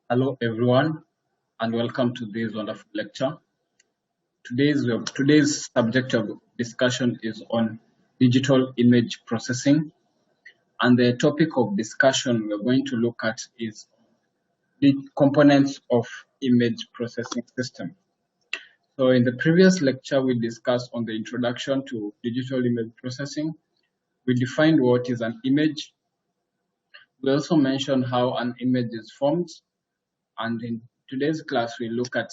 Hello everyone and welcome to this wonderful lecture. Today's subject of discussion is on digital image processing, and the topic of discussion we're going to look at is the components of image processing system. So in the previous lecture we discussed on the introduction to digital image processing. We defined what is an image. We also mentioned how an image is formed. And in today's class, we look at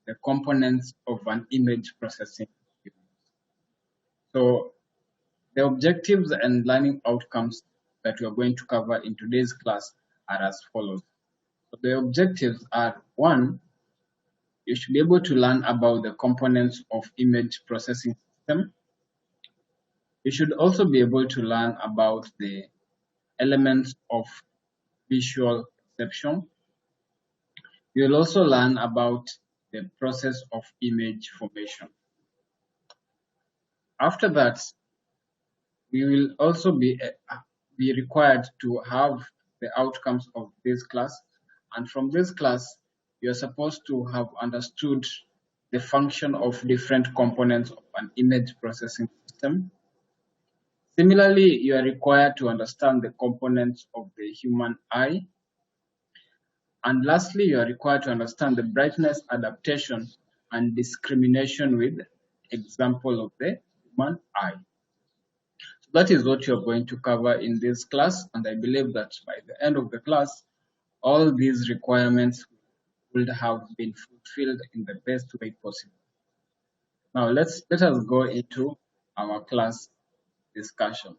the components of an image processing unit. So the objectives and learning outcomes that we are going to cover in today's class are as follows. So the objectives are: one, you should be able to learn about the components of image processing system. You should also be able to learn about the elements of visual perception. You'll also learn about the process of image formation. After that, we will also be required to have the outcomes of this class. And from this class, you're supposed to have understood the function of different components of an image processing system. Similarly, you are required to understand the components of the human eye. And lastly, you are required to understand the brightness, adaptation, and discrimination with example of the human eye. So that is what you're going to cover in this class, and I believe that by the end of the class, all these requirements will have been fulfilled in the best way possible. Now let us go into our class discussion.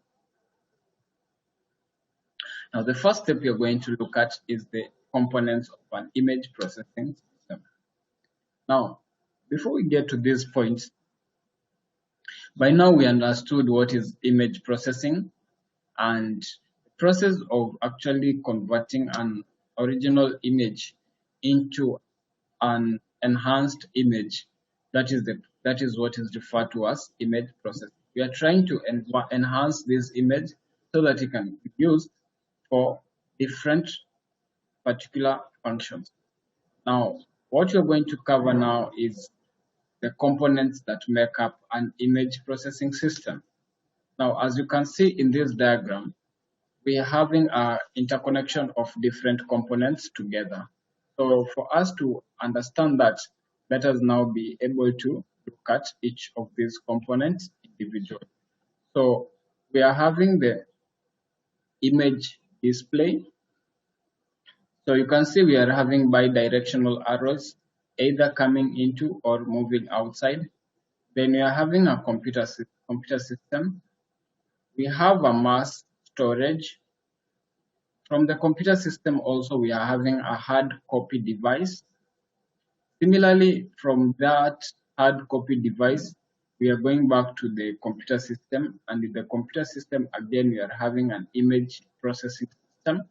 Now the first step you're going to look at is the components of an image processing system. Now, before we get to this point, by now we understood what is image processing and the process of actually converting an original image into an enhanced image. That is what is referred to as image processing. We are trying to enhance this image so that it can be used for different particular functions. Now, what you're going to cover now is the components that make up an image processing system. Now, as you can see in this diagram, we are having an interconnection of different components together. So for us to understand that, let us now be able to look at each of these components individually. So we are having the image display. So you can see we are having bidirectional arrows either coming into or moving outside. Then we are having a computer system. We have a mass storage. From the computer system also, we are having a hard copy device. Similarly, from that hard copy device, we are going back to the computer system, and in the computer system, again, we are having an image processing system.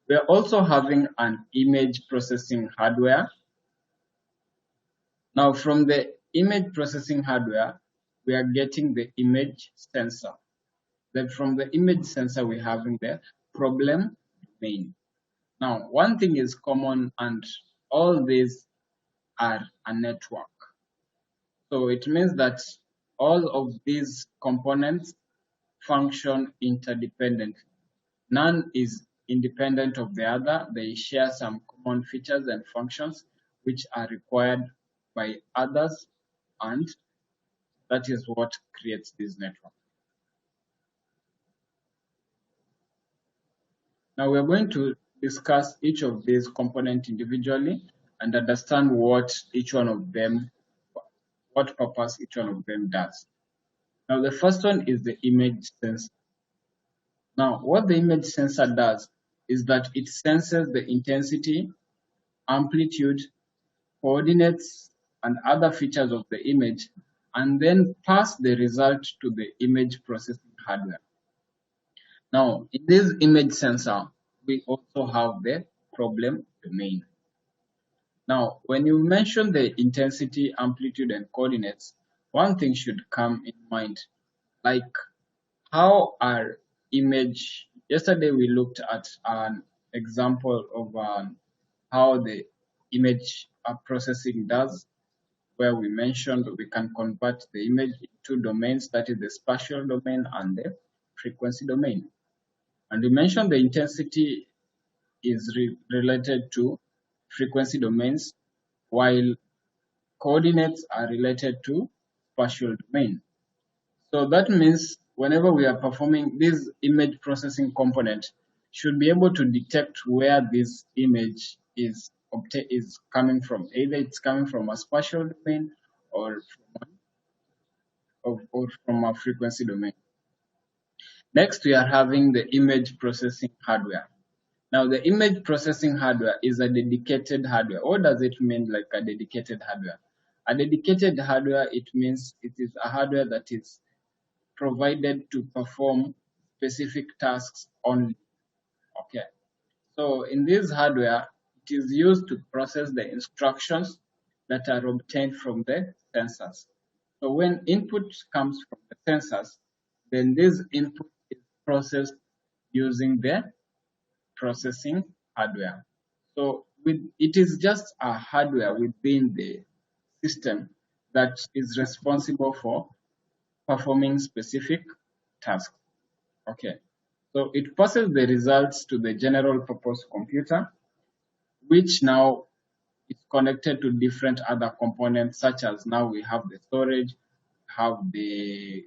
We are also having an image processing hardware. Now, from the image processing hardware, we are getting the image sensor. Then from the image sensor, we're having the problem domain. Now, one thing is common, and all these are a network. So it means that all of these components function interdependently. None is independent of the other. They share some common features and functions which are required by others, and that is what creates this network. Now we're going to discuss each of these components individually and understand what purpose each one of them does. Now the first one is the image sensor. Now what the image sensor does is that it senses the intensity, amplitude, coordinates, and other features of the image, and then pass the result to the image processing hardware. Now, in this image sensor, we also have the problem domain. Now, when you mention the intensity, amplitude, and coordinates, one thing should come in mind, like how our image, yesterday we looked at an example of how the image processing does, where we mentioned we can convert the image into domains, that is the spatial domain and the frequency domain. And we mentioned the intensity is related to frequency domains, while coordinates are related to spatial domain. So that means whenever we are performing this image processing component, should be able to detect where this image is coming from. Either it's coming from a spatial domain or from a frequency domain. Next, we are having the image processing hardware. Now, the image processing hardware is a dedicated hardware. What does it mean, like a dedicated hardware? A dedicated hardware, it means it is a hardware that is provided to perform specific tasks only. Okay. So in this hardware, it is used to process the instructions that are obtained from the sensors. So when input comes from the sensors, then this input is processed using the processing hardware. So it is just a hardware within the system that is responsible for performing specific tasks. Okay. So it passes the results to the general purpose computer, which now is connected to different other components, such as now we have the storage, have the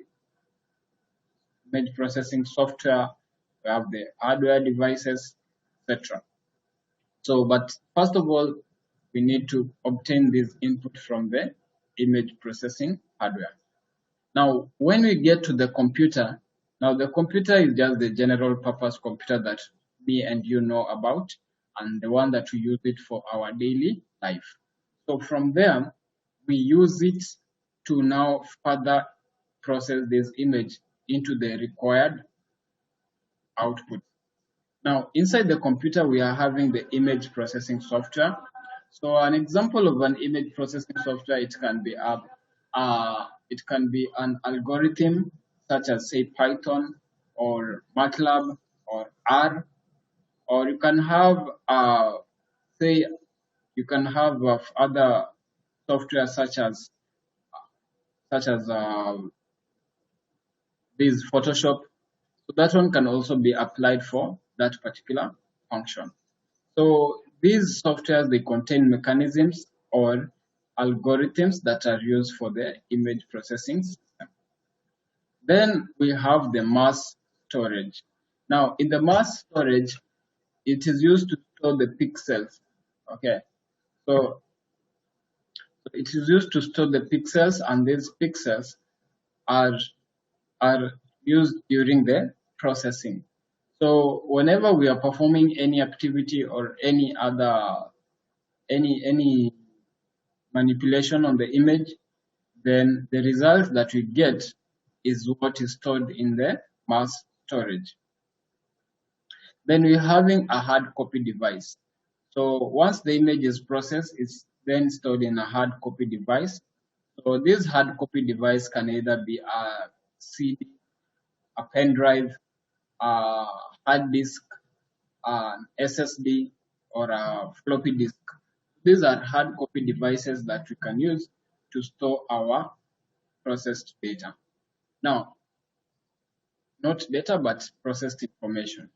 image processing software, we have the hardware devices, etc. So, but first of all, we need to obtain this input from the image processing hardware. Now, when we get to the computer, now the computer is just the general purpose computer that me and you know about, and the one that we use it for our daily life. So from there, we use it to now further process this image into the required output. Now, inside the computer, we are having the image processing software. So an example of an image processing software, it can be an algorithm such as say Python or MATLAB or R, or you can have say you can have other software such as this Photoshop. So that one can also be applied for that particular function. So these softwares, they contain mechanisms or algorithms that are used for the image processing system. Then we have the mass storage. Now in the mass storage, it is used to store the pixels. Okay, so it is used to store the pixels, and these pixels are are used during the processing. So whenever we are performing any activity or any manipulation on the image, then the result that we get is what is stored in the mass storage. Then we're having a hard copy device. So once the image is processed, it's then stored in a hard copy device. So this hard copy device can either be a CD, a pen drive, a hard disk, an SSD, or a floppy disk. These are hard copy devices that we can use to store our processed data. Now, not data, but processed information.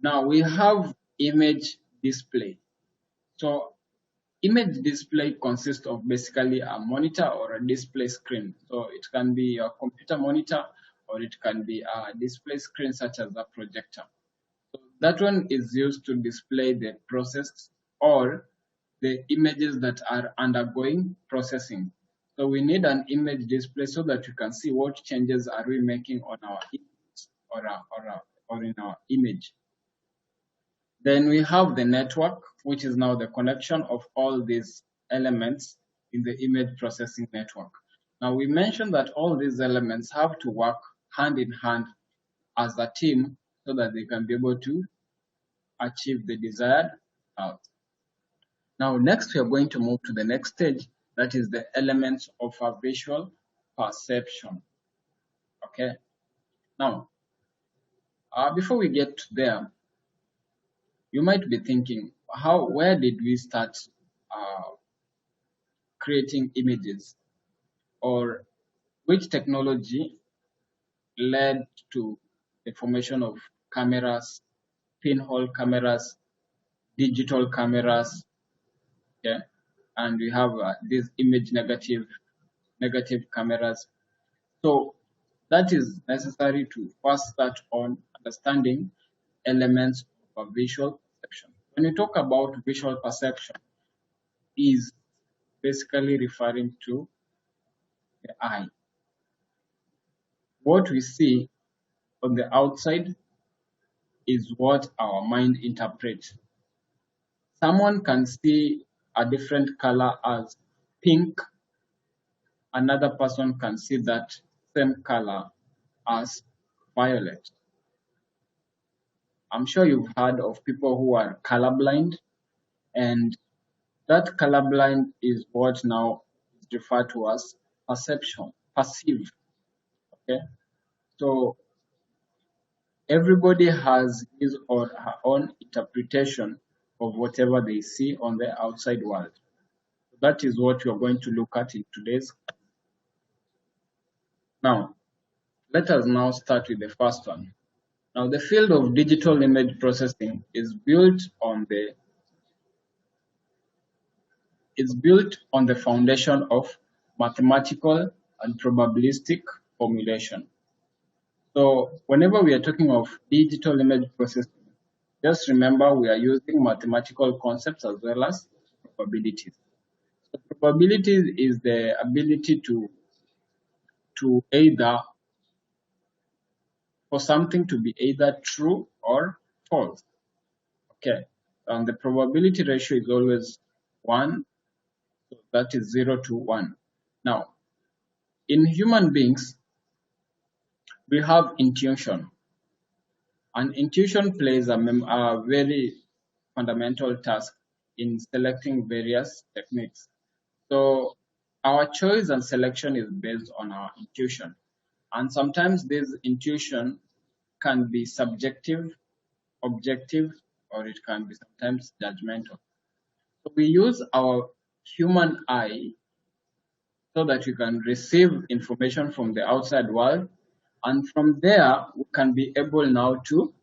Now we have image display. So image display consists of basically a monitor or a display screen. So it can be a computer monitor, or it can be a display screen such as a projector. So that one is used to display the process or the images that are undergoing processing. So we need an image display so that you can see what changes are we making on our image or in our image. Then we have the network, which is now the connection of all these elements in the image processing network. Now we mentioned that all these elements have to work hand in hand as a team so that they can be able to achieve the desired result. Now next we are going to move to the next stage, that is the elements of a visual perception. Okay. Now, before we get there, You might be thinking, where did we start uh, creating images, or which technology led to the formation of cameras, pinhole cameras, digital cameras, yeah, and we have these image negative cameras. So that is necessary to first start on understanding elements of a visual perception. When we talk about visual perception, is basically referring to the eye. What we see on the outside is what our mind interprets. Someone can see a different color as pink, another person can see that same color as violet. I'm sure you've heard of people who are colorblind, and that colorblind is what now is referred to as perceive. Okay, so everybody has his or her own interpretation of whatever they see on the outside world. That is what we are going to look at in today's. Now, let us now start with the first one. Now, the field of digital image processing is built on the foundation of mathematical and probabilistic formulation. So whenever we are talking of digital image processing, just remember we are using mathematical concepts as well as probabilities. So probability is the ability to either for something to be either true or false. Okay. And the probability ratio is always 1, so that is 0 to 1. Now, in human beings, we have intuition, and intuition plays a very fundamental task in selecting various techniques. So our choice and selection is based on our intuition. And sometimes this intuition can be subjective, objective, or it can be sometimes judgmental. So we use our human eye so that we can receive information from the outside world, and from there we can be able now to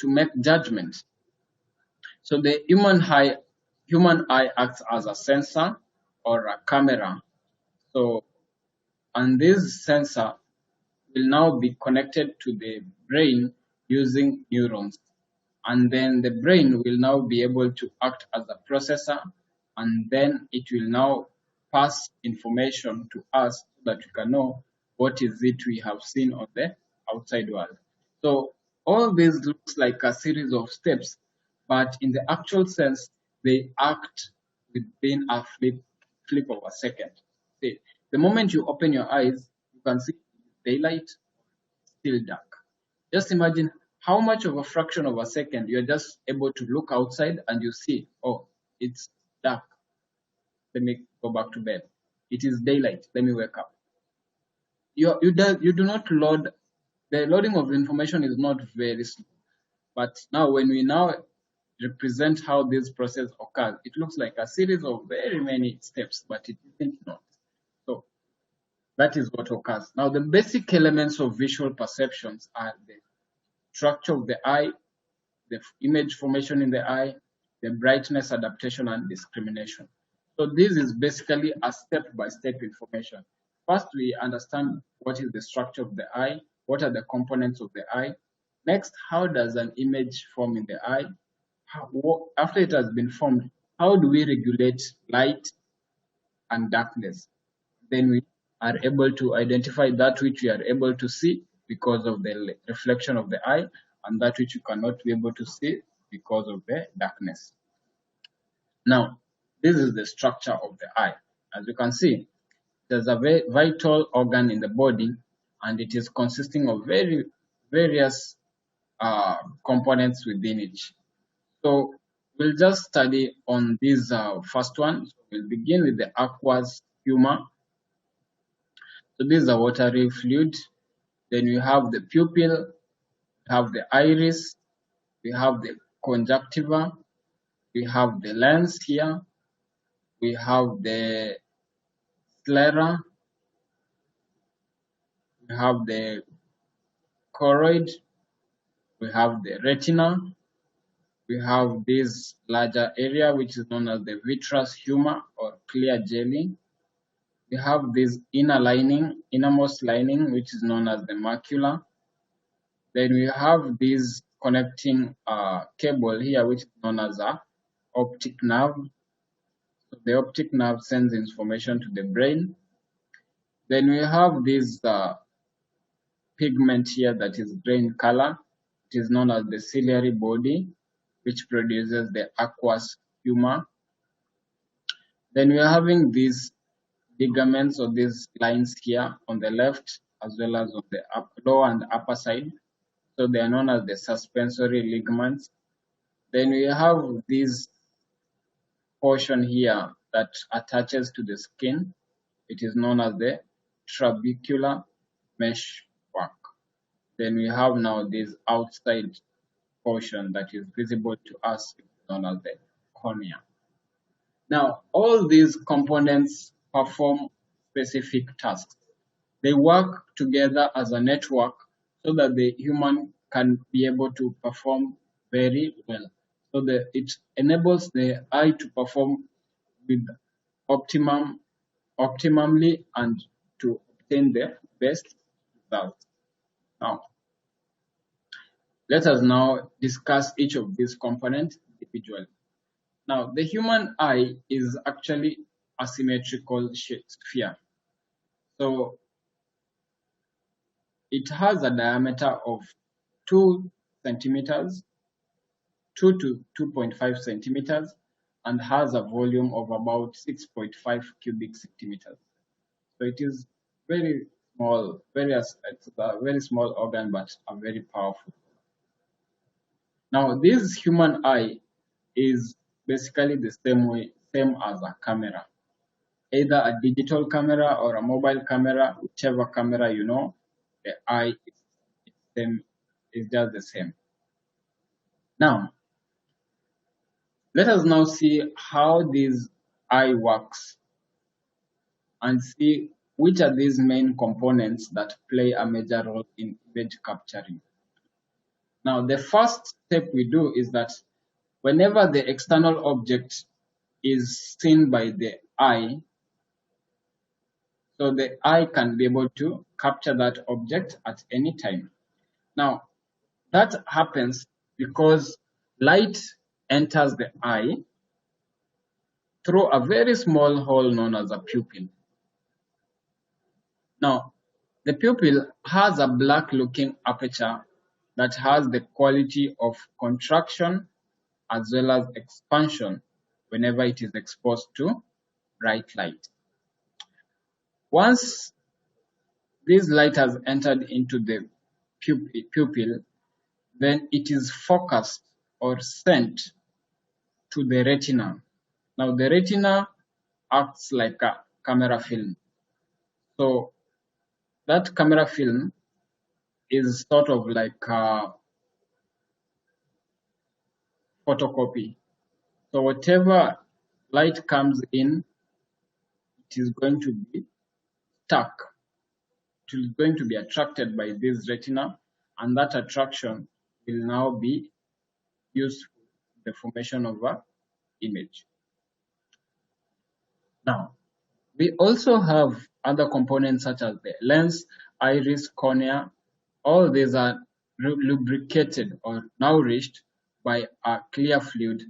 make judgments. So the human eye acts as a sensor or a camera. So, and this sensor will now be connected to the brain using neurons. And then the brain will now be able to act as a processor, and then it will now pass information to us so that we can know what is it we have seen on the outside world. So all this looks like a series of steps, but in the actual sense, they act within a flip of a second. See, the moment you open your eyes, you can see daylight, still dark. Just imagine how much of a fraction of a second you're just able to look outside and you see, oh, it's dark. Let me go back to bed. It is daylight. Let me wake up. You do not load. The loading of information is not very slow. But now when we now represent how this process occurs, it looks like a series of very many steps, but it isn't not. So that is what occurs. Now the basic elements of visual perceptions are the structure of the eye, the image formation in the eye, the brightness adaptation, and discrimination. So this is basically a step-by-step information. First, we understand what is the structure of the eye, what are the components of the eye. Next, how does an image form in the eye? After it has been formed, how do we regulate light and darkness? Then we are able to identify that which we are able to see because of the reflection of the eye, and that which you cannot be able to see because of the darkness. Now, this is the structure of the eye. As you can see, there's a very vital organ in the body, and it is consisting of various components within it. So we'll just study on this first one. So we'll begin with the aqueous humor. So this is a watery fluid. Then we have the pupil, we have the iris, we have the conjunctiva, we have the lens here, we have the sclera, we have the choroid, we have the retina, we have this larger area which is known as the vitreous humor or clear jelly. We have this innermost lining which is known as the macula. Then we have this connecting cable here which is known as a optic nerve. So the optic nerve sends information to the brain. Then we have this pigment here that is green color. It is known as the ciliary body, which produces the aqueous humor. Then we are having these ligaments or these lines here on the left as well as on the lower and upper side. So they are known as the suspensory ligaments. Then we have this portion here that attaches to the skin. It is known as the trabecular meshwork. Then we have now this outside portion that is visible to us, known as the cornea. Now, all these components perform specific tasks. They work together as a network so that the human can be able to perform very well. So that it enables the eye to perform with optimally and to obtain the best results. Now, let us now discuss each of these components individually. Now, the human eye is actually a symmetrical sphere. So, it has a diameter of 2 centimeters, 2 to 2.5 centimeters, and has a volume of about 6.5 cubic centimeters. So it is very small, it's a very small organ, but a very powerful. Now, this human eye is basically the same as a camera, either a digital camera or a mobile camera, whichever camera you know, the eye is just the same. Now, let us now see how this eye works and see which are these main components that play a major role in image capturing. Now, the first step we do is that whenever the external object is seen by the eye, so the eye can be able to capture that object at any time. Now, that happens because light enters the eye through a very small hole known as a pupil. Now, the pupil has a black-looking aperture that has the quality of contraction as well as expansion whenever it is exposed to bright light. Once this light has entered into the pupil, then it is focused or sent to the retina. Now, the retina acts like a camera film. So, that camera film is sort of like a photocopy. So whatever light comes in, it is going to be stuck. It is going to be attracted by this retina, and that attraction will now be used for the formation of an image. Now, we also have other components such as the lens, iris, cornea. All these are lubricated or nourished by a clear fluid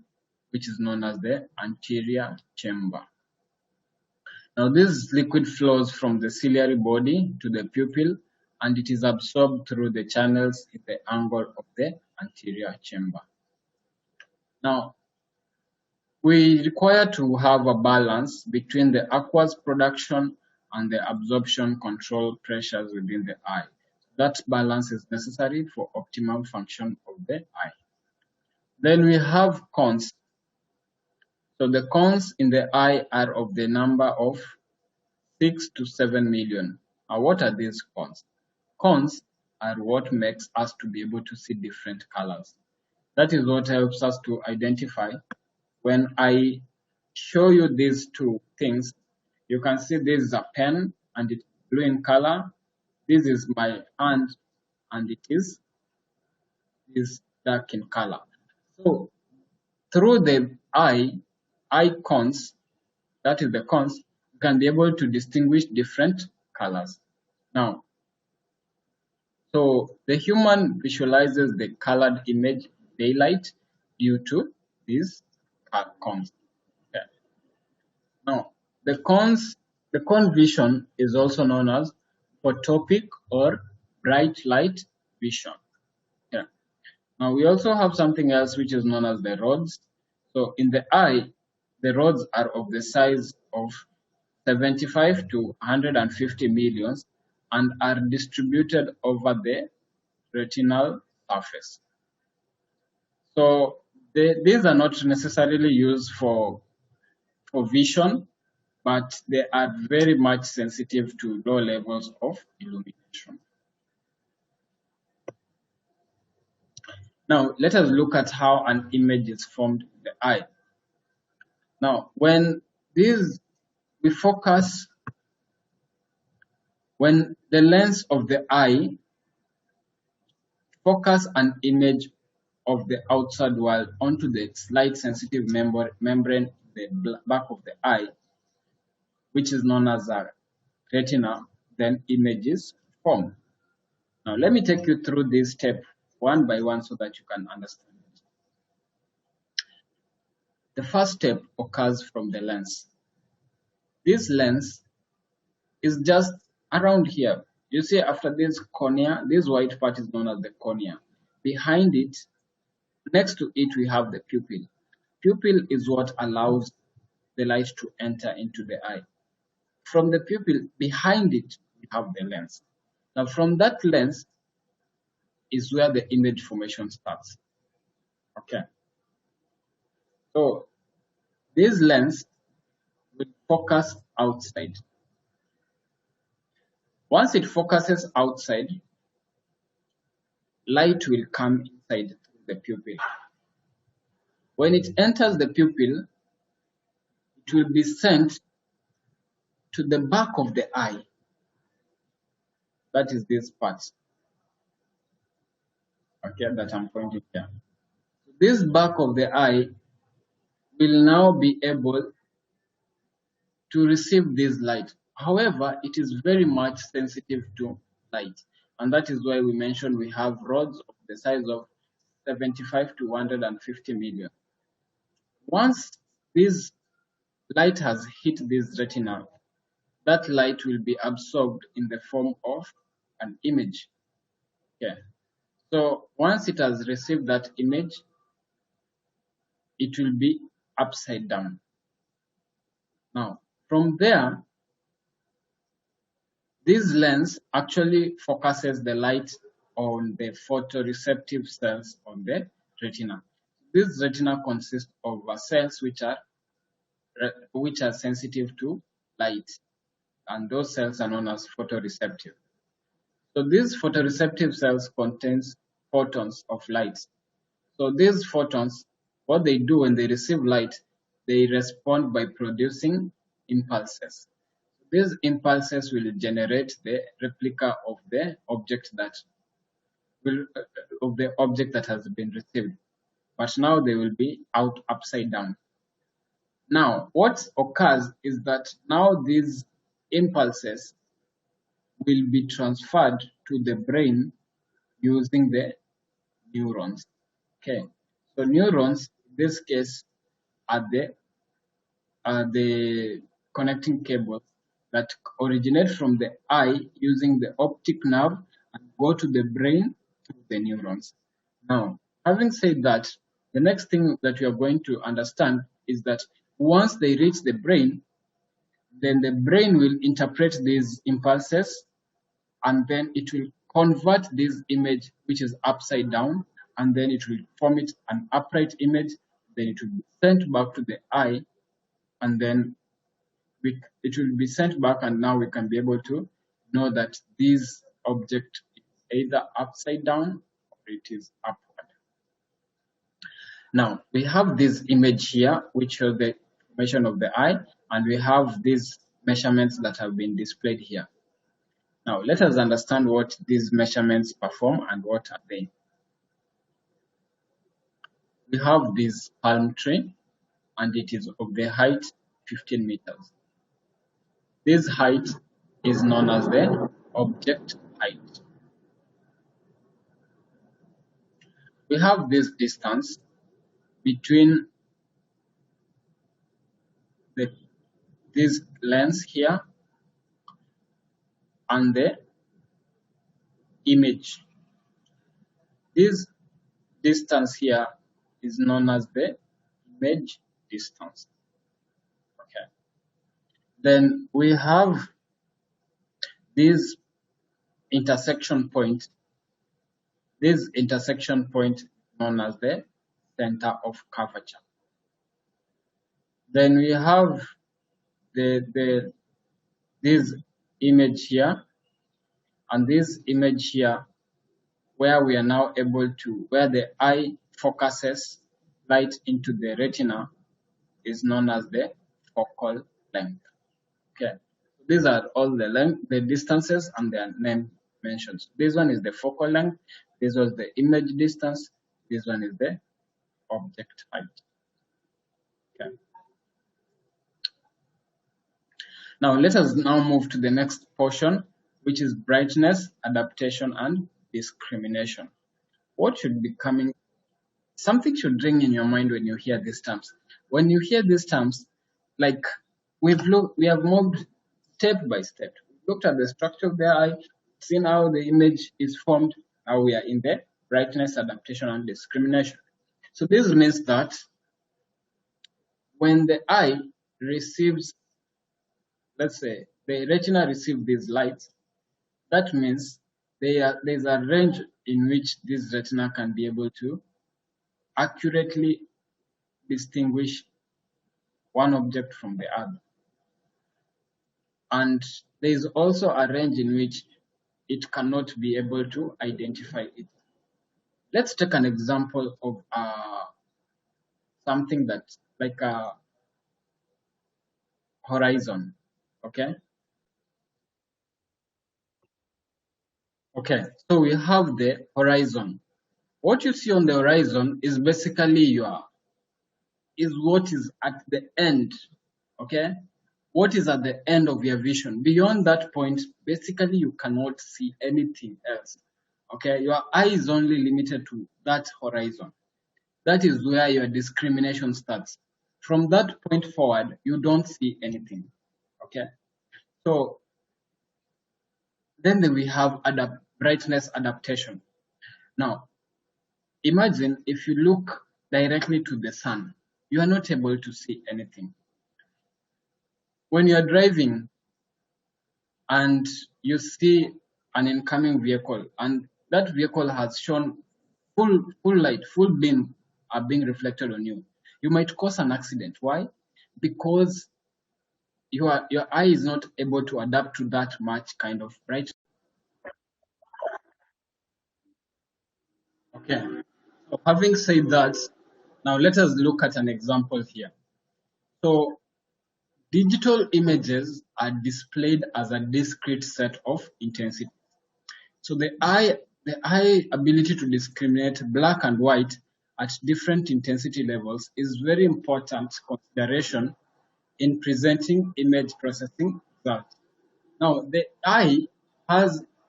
which is known as the anterior chamber. Now, this liquid flows from the ciliary body to the pupil and it is absorbed through the channels in the angle of the anterior chamber. Now, we require to have a balance between the aqueous production and the absorption control pressures within the eye. That balance is necessary for optimal function of the eye. Then we have cones. So the cones in the eye are of the number of 6 to 7 million. Now, what are these cones? Cones are what makes us to be able to see different colors. That is what helps us to identify. When I show you these two things, you can see this is a pen and it's blue in color. This is my hand and it is dark in color. So through the icons, that is the cons, you can be able to distinguish different colors. Now, so the human visualizes the colored image daylight due to these cons. Okay. Now, the cone vision is also known as photopic or bright light vision. Yeah. Now we also have something else which is known as the rods. So in the eye, the rods are of the size of 75 to 150 millions and are distributed over the retinal surface. So these are not necessarily used for vision, but they are very much sensitive to low levels of illumination. Now, let us look at how an image is formed in the eye. Now, when the lens of the eye focus an image of the outside world onto the light sensitive membrane in the back of the eye, which is known as a retina, then image is formed. Now, let me take you through this step one by one so that you can understand it. The first step occurs from the lens. This lens is just around here. You see, after this cornea, this white part is known as the cornea. Behind it, next to it, we have the pupil. Pupil is what allows the light to enter into the eye. From the pupil, behind it, we have the lens. Now, from that lens is where the image formation starts. Okay. So, this lens will focus outside. Once it focuses outside, light will come inside the pupil. When it enters the pupil, it will be sent to the back of the eye. That is this part. Okay, that I'm pointing here. This back of the eye will now be able to receive this light. However, it is very much sensitive to light. And that is why we mentioned we have rods of the size of 75 to 150 million. Once this light has hit this retina, that light will be absorbed in the form of an image. Okay. So once it has received that image, it will be upside down. Now, from there, this lens actually focuses the light on the photoreceptive cells on the retina. This retina consists of cells which are sensitive to light, and those cells are known as photoreceptive. So these photoreceptive cells contains photons of light. So these photons, what they do when they receive light, they respond by producing impulses. These impulses will generate the replica of the object that has been received, but now they will be upside down. Now, what occurs is that now these impulses will be transferred to the brain using the neurons. Okay, so neurons in this case are the connecting cables that originate from the eye using the optic nerve and go to the brain through the neurons. Now, having said that, the next thing that we are going to understand is that once they reach the brain, then the brain will interpret these impulses and then it will convert this image which is upside down and then it will form it an upright image, then it will be sent back to the eye and then it will be sent back and now we can be able to know that this object is either upside down or it is upward. Now we have this image here which shows the formation of the eye, and we have these measurements that have been displayed here. Now let us understand what these measurements perform and what are they. We have this palm tree, and it is of the height 15 meters. This height is known as the object height. We have this distance between this lens here and the image. This distance here is known as the image distance. Okay. Then we have this intersection point. This intersection point known as the center of curvature. Then we have this image here, and this image here, where we are now able to, where the eye focuses light into the retina, is known as the focal length. Okay, these are all the length, the distances, and their name mentions. This one is the focal length, this was the image distance, this one is the object height. Okay. Now let us now move to the next portion, which is brightness, adaptation, and discrimination. What should be coming? Something should ring in your mind when you hear these terms. When you hear these terms, like we have moved step by step. We've looked at the structure of the eye, seen how the image is formed. Now we are in the brightness, adaptation, and discrimination. So this means that when the eye receives, let's say the retina receives these lights, that means there's a range in which this retina can be able to accurately distinguish one object from the other. And there is also a range in which it cannot be able to identify it. Let's take an example of something that's like a horizon. Okay. Okay, so we have the horizon. What you see on the horizon is basically what is at the end. Okay, what is at the end of your vision. Beyond that point, basically you cannot see anything else. Okay, your eye is only limited to that horizon. That is where your discrimination starts. From that point forward, you don't see anything. Okay, so then we have brightness adaptation. Now, imagine if you look directly to the sun, you are not able to see anything. When you are driving and you see an incoming vehicle, and that vehicle has shown full light, full beam are being reflected on you, you might cause an accident. Why? Because your eye is not able to adapt to that much kind of brightness. Okay. So having said that, now let us look at an example here. So digital images are displayed as a discrete set of intensities. So the eye ability to discriminate black and white at different intensity levels is very important consideration in presenting image processing results. Now the eye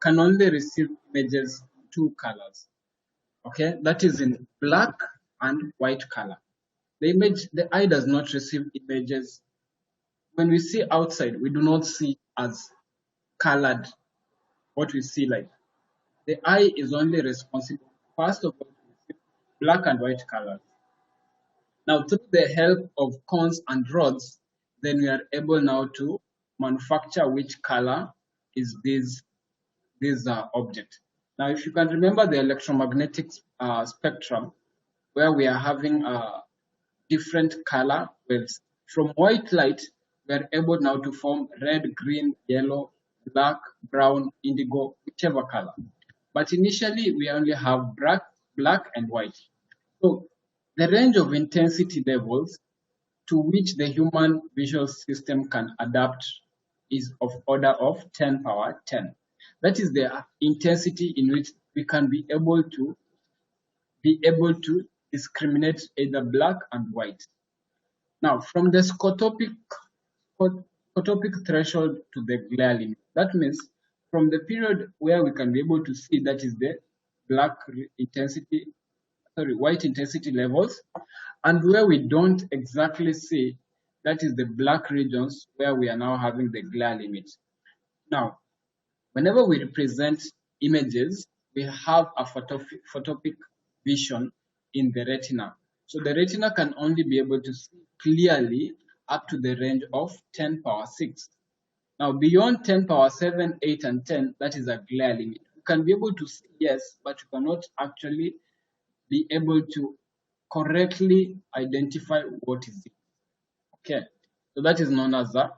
can only receive images in two colors. Okay, that is in black and white color. The eye does not receive images. When we see outside, we do not see as colored what we see like. The eye is only responsible, first of all, to receive black and white colors. Now, through the help of cones and rods, then we are able now to manufacture which color is this object. Now, if you can remember the electromagnetic spectrum, where we are having a different color waves. From white light, we are able now to form red, green, yellow, black, brown, indigo, whichever color. But initially, we only have black and white. So The range of intensity levels to which the human visual system can adapt is of order of 10 power 10. That is the intensity in which we can be able to discriminate either black and white. Now, from the scotopic threshold to the glare limit, that means from the period where we can be able to see, that is the white intensity levels, and where we don't exactly see, that is the black regions where we are now having the glare limit. Now, whenever we represent images, we have a photopic vision in the retina. So the retina can only be able to see clearly up to the range of 10 power 6. Now beyond 10 power 7, 8 and 10, that is a glare limit. You can be able to see, yes, but you cannot actually be able to correctly identify what is it. Okay, so that is known as the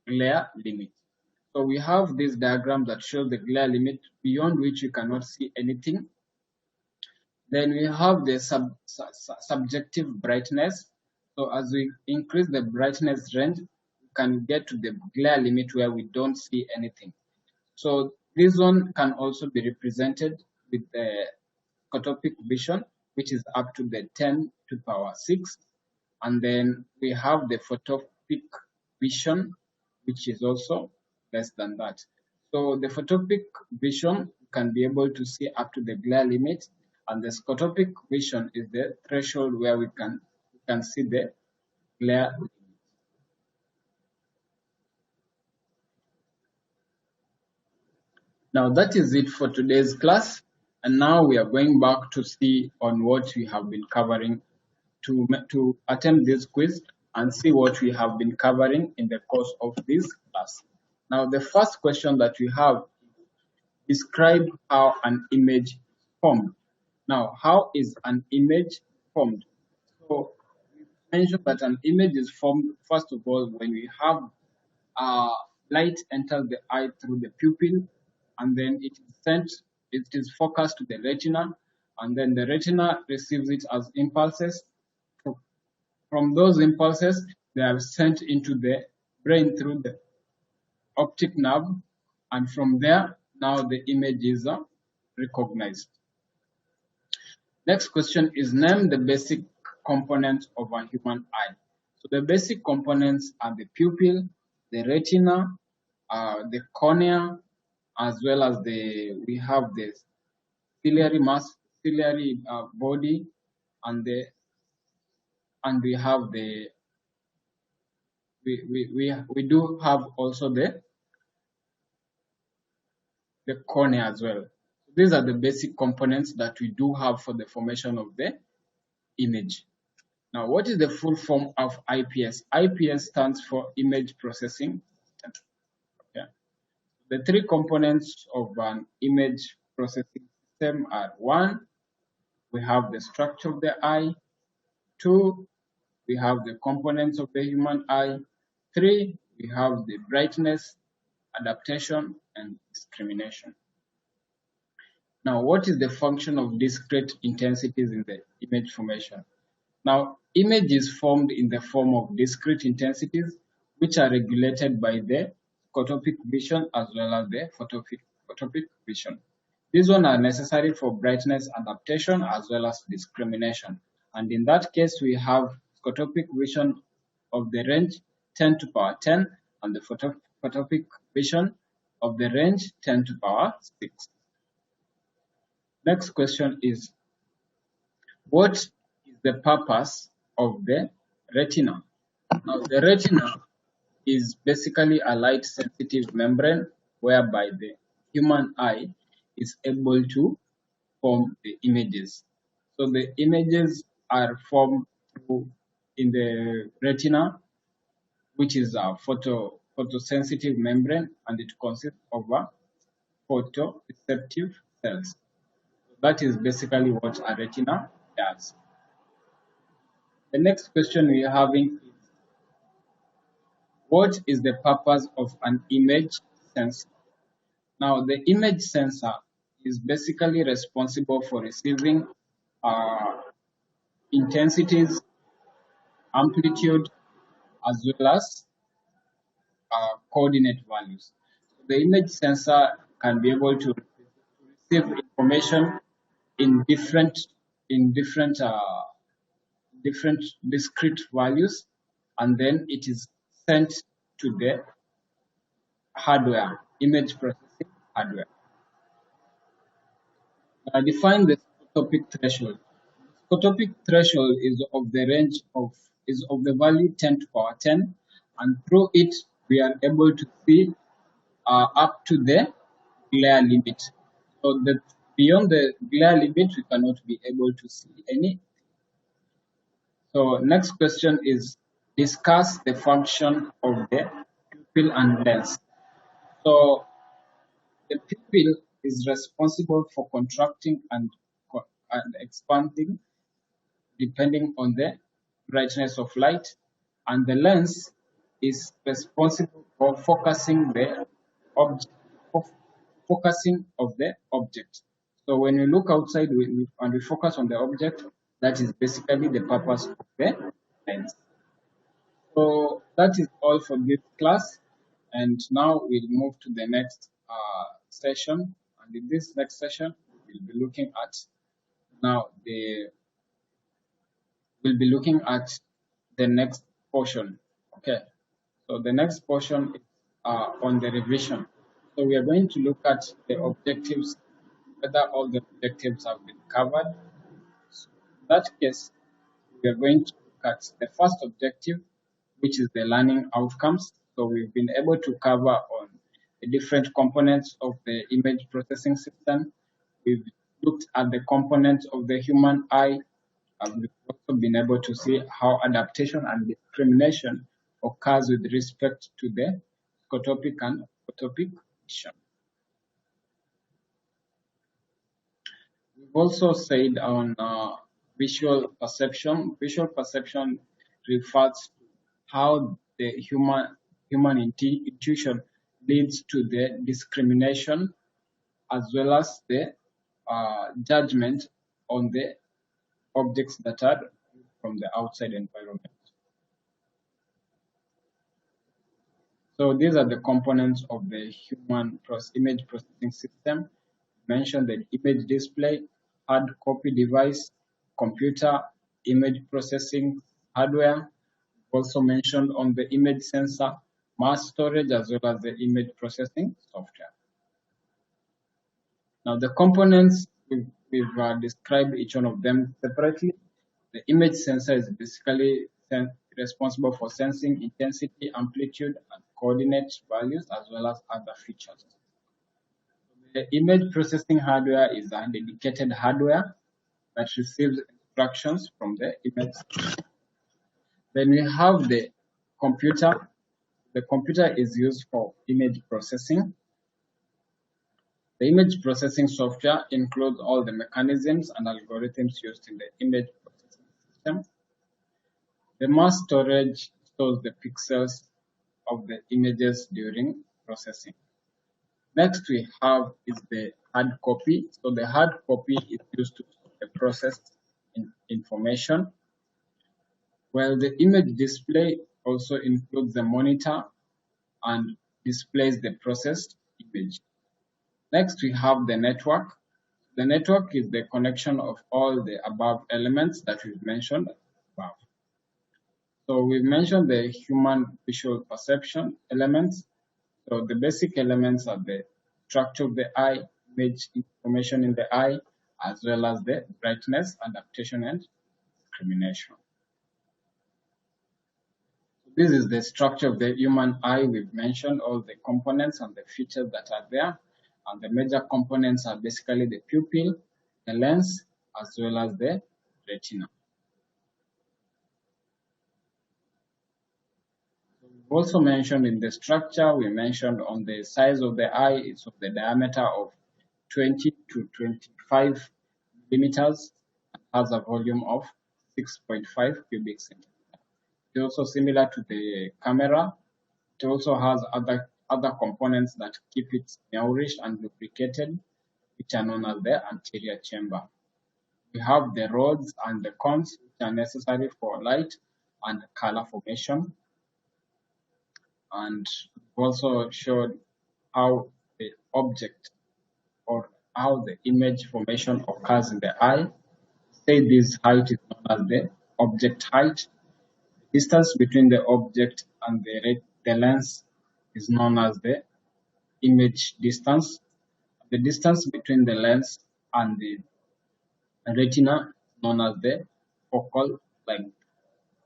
glare limit. So we have this diagram that shows the glare limit beyond which you cannot see anything. Then we have the subjective brightness. So as we increase the brightness range, we can get to the glare limit where we don't see anything. So this one can also be represented with the scotopic vision, which is up to the 10 to power 6. And then we have the photopic vision, which is also less than that. So the photopic vision can be able to see up to the glare limit, and the scotopic vision is the threshold where we can see the glare limit. Now that is it for today's class, and now we are going back to see on what we have been covering to attempt this quiz and see what we have been covering in the course of this class. Now the first question that we have, describe how an image is formed. Now, how is an image formed? So we mentioned that an image is formed first of all when we have light enters the eye through the pupil, and then it is focused to the retina, and then the retina receives it as impulses. From those impulses, they are sent into the brain through the optic nerve, and from there, now the image is recognized. Next question is, name the basic components of a human eye. So the basic components are the pupil, the retina, the cornea, as well as we have the ciliary body, and we have we do have also the cornea as well. These are the basic components that we do have for the formation of the image. Now, what is the full form of IPS? IPS stands for Image Processing System. Okay. The three components of an image processing system are: one, we have the structure of the eye; two, we have the components of the human eye; three, we have the brightness, adaptation, and discrimination. Now, what is the function of discrete intensities in the image formation? Now, image is formed in the form of discrete intensities, which are regulated by the scotopic vision as well as the photopic vision. These ones are necessary for brightness adaptation as well as discrimination. And in that case, we have scotopic vision of the range 10 to power 10 and the photopic vision of the range 10 to power 6. Next question is, what is the purpose of the retina? Now, the retina is basically a light sensitive membrane whereby the human eye is able to form the images. So the images are formed in the retina, which is a photosensitive membrane, and it consists of photoreceptive cells. That is basically what a retina does. The next question we are having is, what is the purpose of an image sensor? Now, the image sensor is basically responsible for receiving intensities, amplitude, as well as coordinate values. So the image sensor can be able to receive information in different discrete values, and then it is sent to the hardware, image processing hardware. Define the scotopic threshold. Scotopic threshold is of the value 10 to power 10, and through it we are able to see up to the glare limit. So that beyond the glare limit we cannot be able to see any. So next question is discuss the function of the pupil and lens. So the pupil is responsible for contracting and expanding depending on the brightness of light, and the lens is responsible for focusing the object, focusing of the object. So when we look outside and we focus on the object, that is basically the purpose of the lens. So that is all for this class, and now we'll move to the next session. And in this next session, we'll be looking at now the we'll be looking at the next portion. Okay, so the next portion is on the revision. So we are going to look at the objectives, whether all the objectives have been covered. So in that case, we are going to look at the first objective, which is the learning outcomes. So we've been able to cover on the different components of the image processing system. We've looked at the components of the human eye, and we've also been able to see how adaptation and discrimination occurs with respect to the scotopic and photopic vision. We've also said on visual perception. Visual perception refers to how the human intuition leads to the discrimination as well as the judgment on the objects that are from the outside environment. So these are the components of the human image processing system. Mentioned the image display, hard copy device, computer, image processing hardware. Also mentioned on the image sensor, mass storage, as well as the image processing software. Now the components, we've described each one of them separately. The image sensor is basically responsible for sensing intensity, amplitude, and coordinate values, as well as other features. The image processing hardware is a dedicated hardware that receives instructions from the image. Then we have the computer. The computer is used for image processing. The image processing software includes all the mechanisms and algorithms used in the image processing system. The mass storage stores the pixels of the images during processing. Next we have is the hard copy. So the hard copy is used to store the processed information, while the image display also includes the monitor and displays the processed image. Next we have the network. The network is the connection of all the above elements that we've mentioned above. So we've mentioned the human visual perception elements. So the basic elements are the structure of the eye, image information in the eye, as well as the brightness, adaptation, and discrimination. This is the structure of the human eye. We've mentioned all the components and the features that are there. And the major components are basically the pupil, the lens, as well as the retina. We've also mentioned in the structure, we mentioned on the size of the eye, it's of the diameter of 20 to 25 millimeters, and has a volume of 6.5 cubic centimeters. It's also similar to the camera. It also has other components that keep it nourished and lubricated, which are known as the anterior chamber. We have the rods and the cones which are necessary for light and color formation. And we've also showed how the object or how the image formation occurs in the eye. Say this height is known as the object height. Distance between the object and the lens is known as the image distance. The distance between the lens and the retina is known as the focal length.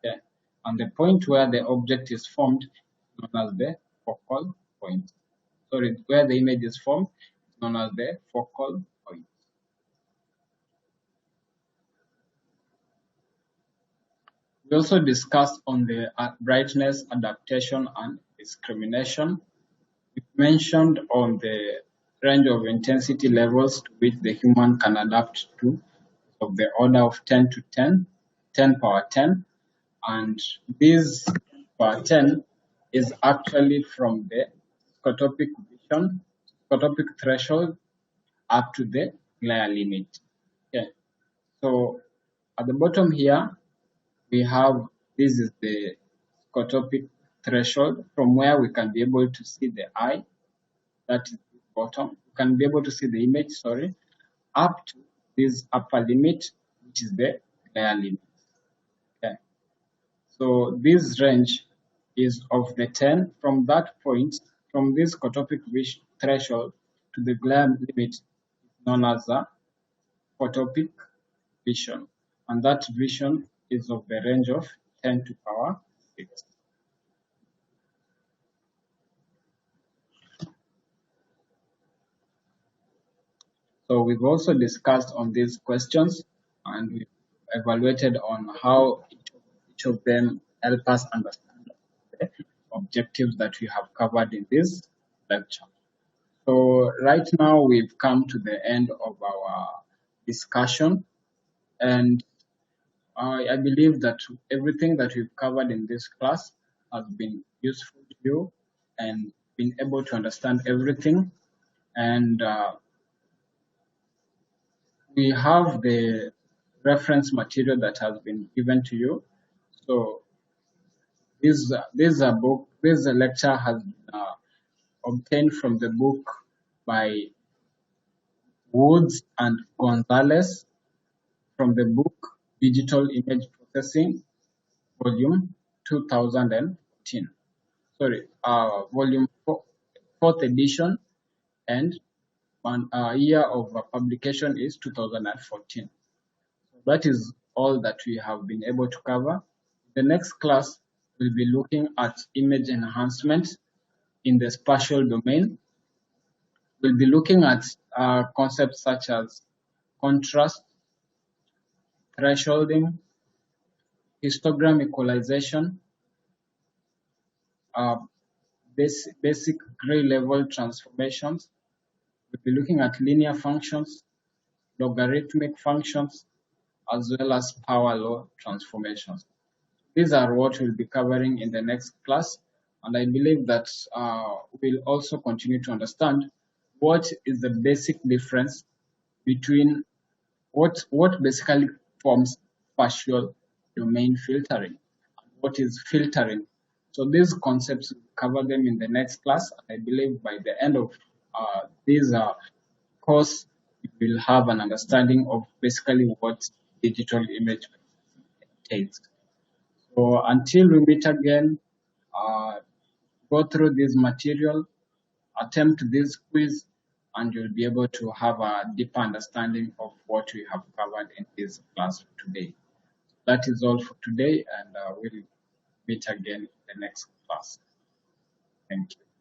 Okay. And the point where the object is formed is known as the focal point. Sorry, where the image is formed is known as the focal point. We also discussed on the brightness, adaptation, and discrimination. We mentioned on the range of intensity levels to which the human can adapt to of the order of 10 to 10, 10 power 10. And this power 10 is actually from the scotopic vision, scotopic threshold up to the glare limit. Okay. So at the bottom here, we have, this is the scotopic threshold from where we can be able to see the eye, that is the bottom. We can be able to see the image, sorry, up to this upper limit, which is the glare limit. Okay. So this range is of the 10. From that point, from this scotopic threshold to the glare limit is known as a photopic vision. And that vision is of the range of 10 to power 6. So we've also discussed on these questions and we've evaluated on how each of them help us understand the objectives that we have covered in this lecture. So right now we've come to the end of our discussion, and I believe that everything that we've covered in this class has been useful to you and been able to understand everything. And we have the reference material that has been given to you. So this lecture has been obtained from the book by Woods and Gonzalez, from the book Digital Image Processing, volume 2014. Sorry, volume 4, fourth edition, and one year of publication is 2014. So that is all that we have been able to cover. The next class will be looking at image enhancement in the spatial domain. We'll be looking at concepts such as contrast, thresholding, histogram equalization, uh, basic gray level transformations. We'll be looking at linear functions, logarithmic functions, as well as power law transformations. These are what we'll be covering in the next class, and I believe that we'll also continue to understand what is the basic difference between what basically forms spatial domain filtering, and what is filtering. So these concepts, we'll cover them in the next class. I believe by the end of this course, you will have an understanding of basically what digital image entails. So until we meet again, uh, go through this material, attempt this quiz, and you'll be able to have a deeper understanding of what we have covered in this class today. That is all for today, and we'll meet again in the next class. Thank you.